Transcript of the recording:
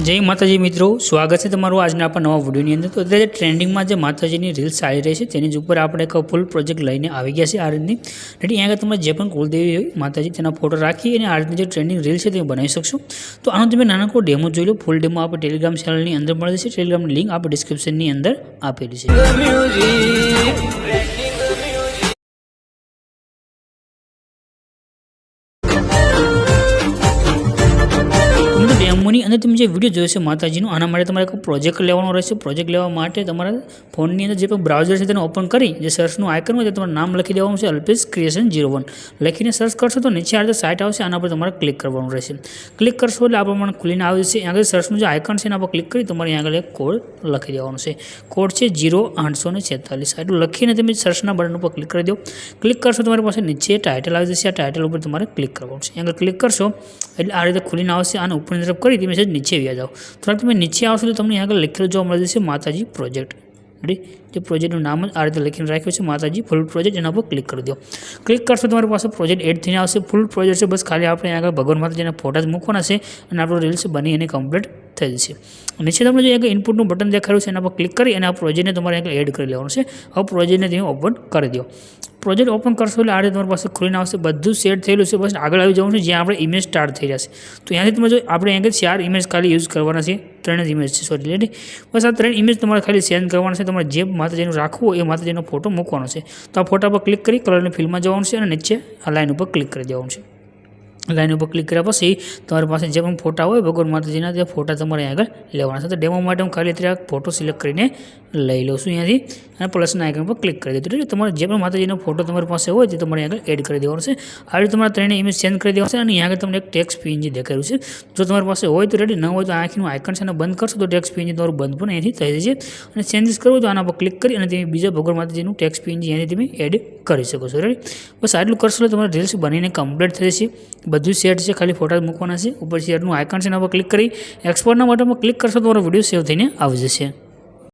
जय माताजी मित्रों, स्वागत है तमारू आज अपना नवा विडियोनी अंदर। तो अत्यारे ट्रेंडिंग में जो माताजीनी रील्स चाली रही है तेनी उपर आपणे एक फूल प्रोजेक्ट लईने आवी गया छे। आ रीतनी रेडी अहींया तमे जे पण कुलदेवी होय माताजी तेना फोटो राखी अने आ रीतनी जे ट्रेंडिंग रील छे ते बनावी शकशो। तो आनो तमे नानकड़ो डेमो जोई लो। फूल डेमो आपणे टेलिग्राम चेनल नी अंदर मळी जशे। टेलिग्राम नी लिंक आपणे डिस्क्रिप्शन नी अंदर आपेली छे। डेमोनी अंदर તમે જે વિડિયો જોયો છે માતાજીનો આના માટે તમારે એક પ્રોજેક્ટ લેવાનો રહેશે। પ્રોજેક્ટ લેવા માટે તમારા ફોનની અંદર જે પણ બ્રાઉઝર છે તેને ઓપન કરી જે સર્ચનું આઇકન હોય તે તમારું નામ લખી દેવાનું છે, અલ્પેશ ક્રિએશન 01 લખીને સર્ચ કરશો તો નીચે આ રીતે સાઇટ આવશે। આના પર તમારે ક્લિક કરવાનું રહેશે। ક્લિક કરશો એટલે આ પ્રમાણે ખુલીને આવે છે। આગળ સર્ચનું જે આઇકન છે એના પર ક્લિક કરી તમારે આગળ એક કોડ લખી દેવાનો છે। કોડ છે 0846। એટલું લખીને તમે સર્ચના બટન ઉપર ક્લિક કરી દો। ક્લિક કરશો તમારી પાસે નીચે ટાઇટલ આવી જશે। આ ટાઇટલ ઉપર તમારે ક્લિક કરવાનું છે। આગળ ક્લિક કરશો એટલે આ રીતે ખુલીને આવશે। આને ઉપરની તરફ કરી તમે नीचे आ जाओ। थोड़ा તમે नीचे आवशो तो तमने आगे लखेलू जोवा मळी जशे माताजी प्रोजेक्ट। रेडी जो प्रोजेक्टનું नाम आ रीते लखीने राख्યું છે माताजी फूल प्रोजेक्ट। एना पर क्लिक कर दो। क्लिक करशो તમારી પાસે प्रोजेक्ट एड थईने आवशे। फूल प्रोजेक्ट છે बस खाली આપણે આગળ ભગવાન માતાજીના ફોટા જ મૂકવાના છે અને આપણો રીલ્સ બની અને કમ્પ્લીટ થઈ જશે। નીચે તમને જે એક ઇનપુટનું બટન દેખાડ્યું છે એના પર ક્લિક કરી અને આ પ્રોજેક્ટને તમારે આગળ એડ કરી લેવાનું છે। હવે પ્રોજેક્ટને તમે ઓપન કરી દો। प्रोजेक्ट ओपन करशो એટલે આ રીતે તમારી પાસે ખુલીને આવશે। બધું સેટ થયેલું છે। બસ આગળ આવી જવાનું છે જ્યાં આપણે ઇમેજ સ્ટાર્ટ થઈ જશે। તો અહીંયાથી તમે જો આપણે આગળ 4 ઇમેજ ખાલી યુઝ કરવાના છે। 3 જ ઇમેજ છે સોરી રેડી। બસ આ 3 ઇમેજ તમારે ખાલી સેન્ડ કરવાના છે। તમારે જે માતાજીનું રાખવું હોય એ માતાજીનો ફોટો મૂકવાનો છે। તો આ ફોટા પર ક્લિક કરી કલરની ફિલ્ડમાં જવાનું છે અને નીચે આ લાઈન ઉપર ક્લિક કરી દેવાનું છે। लाइन पर क्लिक कर्या पछी तमारी पासे जे पण फोटा होय भगवान माताजीना ते फोटा तमारे आगळ लेवाना छे। तो डेमो माटे हूँ खाली अत्यारे फोटो सिलेक्ट करीने लई लઉં છું અહીંયાથી અને પ્લસના આઇકન પર ક્લિક કરી દો। તમારે જે પણ માતાજીનો ફોટો તમારી પાસે હોય તે તમારે આગળ એડ કરી દેવાનો છે। આ રીતે તમારે 3 ઇમેજ સેન્ડ કરી દેવાનો છે અને અહીંયા આગળ તમને એક ટેક્સ્ટ પીએનજી દેખાડ્યું છે। જો તમારી પાસે હોય તો રેડી, ન હોય તો આંખનું આઇકન છે ને બંધ કરશો તો ટેક્સ્ટ પીએનજી તમારું બંધ પણ અહીંથી થઈ જશે। અને ચેન્જીસ કરવું તો આના પર ક્લિક કરી અને તમે બીજા ભગવાન માતાજીનું ટેક્સ્ટ પીએનજી અહીંથી તમે એડ કરી શકો છો। રેડી બસ આટલું કરશો તો તમારી રીલ્સ બનીને કમ્પ્લીટ થઈ જશે। બધું સેટ છે, ખાલી फोटा मूकवाना है। ऊपर शेयरનું आइकन છે એના પર ક્લિક કરી એક્સપોર્ટના બટન પર ક્લિક કરશો તો તમારો વિડિયો સેવ થઈને આવી જશે।